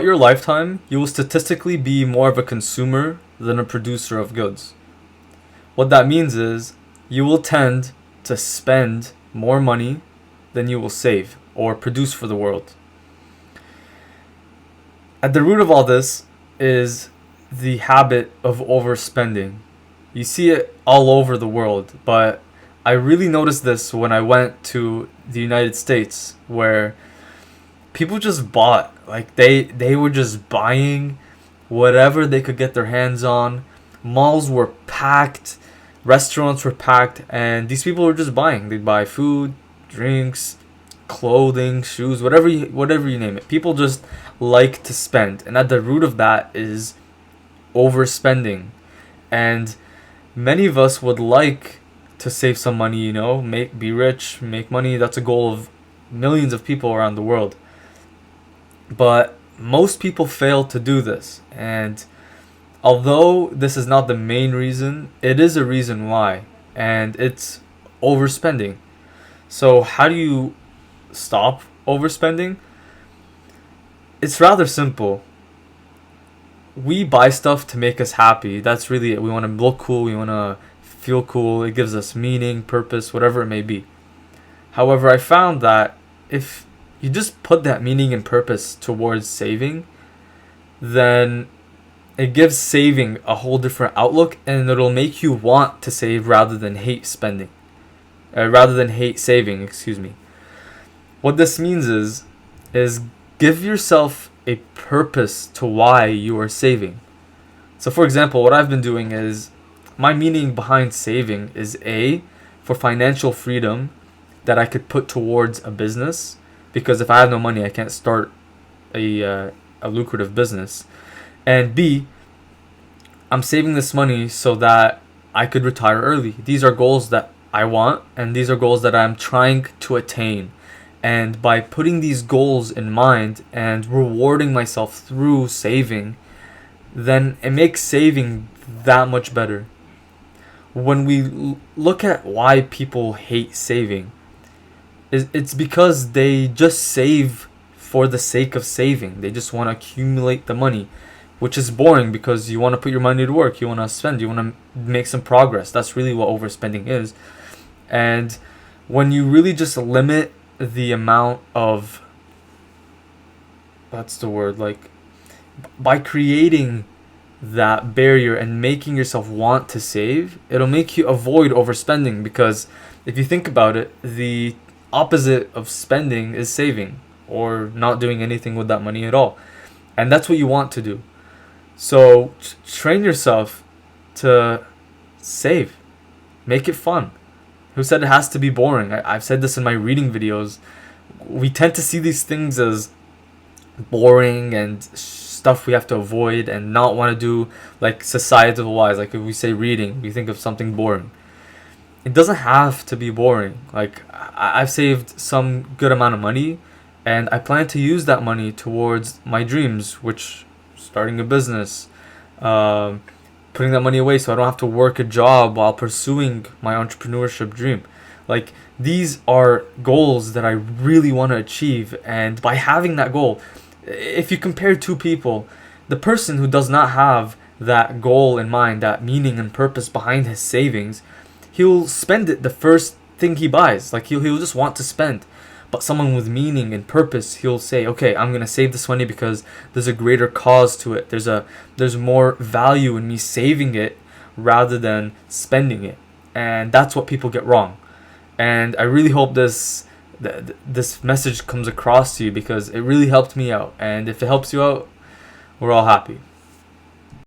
Your lifetime, you will statistically be more of a consumer than a producer of goods. What that means is you will tend to spend more money than you will save or produce for the world. At the root of all this is the habit of overspending. You see it all over the world, but I really noticed this when I went to the United States, where people just bought. Like they were just buying whatever they could get their hands on. Malls were packed, restaurants were packed, and these people were just buying. They'd buy food, drinks, clothing, shoes, whatever you name it. People just like to spend, and at the root of that is overspending. And many of us would like to save some money, be rich, make money. That's a goal of millions of people around the world. But most people fail to do this. And although this is not the main reason, it is a reason why. And it's overspending. So how do you stop overspending? It's rather simple. We buy stuff to make us happy. That's really it. We want to look cool. We want to feel cool. It gives us meaning, purpose, whatever it may be. However, I found that if you just put that meaning and purpose towards saving, then it gives saving a whole different outlook, and it'll make you want to save rather than hate spending. Rather than hate saving, excuse me. What this means is give yourself a purpose to why you are saving. So for example, what I've been doing is, my meaning behind saving is for financial freedom that I could put towards a business, because if I have no money, I can't start a lucrative business. And B, I'm saving this money so that I could retire early. These are goals that I want, and these are goals that I'm trying to attain. And by putting these goals in mind and rewarding myself through saving, then it makes saving that much better. When we look at why people hate saving, it's because they just save for the sake of saving. They just want to accumulate the money, which is boring because you want to put your money to work. You want to spend. You want to make some progress. That's really what overspending is. And when you really just limit the amount of, by creating that barrier and making yourself want to save, it'll make you avoid overspending. Because if you think about it, the opposite of spending is saving, or not doing anything with that money at all. And that's what you want to do. So train yourself to save. Make it fun. Who said it has to be boring? I've said this in my reading videos. We tend to see these things as boring and stuff we have to avoid and not want to do, like societal wise. Like if we say reading, we think of something boring. It doesn't have to be boring. Like I've saved some good amount of money, and I plan to use that money towards my dreams, which starting a business, putting that money away so I don't have to work a job while pursuing my entrepreneurship dream. Like these are goals that I really want to achieve, and by having that goal, if you compare two people, the person who does not have that goal in mind, that meaning and purpose behind his savings, he'll spend it the first thing he buys. Like he'll just want to spend. But someone with meaning and purpose, he'll say, okay, I'm gonna save this money because there's a greater cause to it. There's more value in me saving it rather than spending it. And that's what people get wrong. And I really hope this message comes across to you, because it really helped me out. And if it helps you out, we're all happy.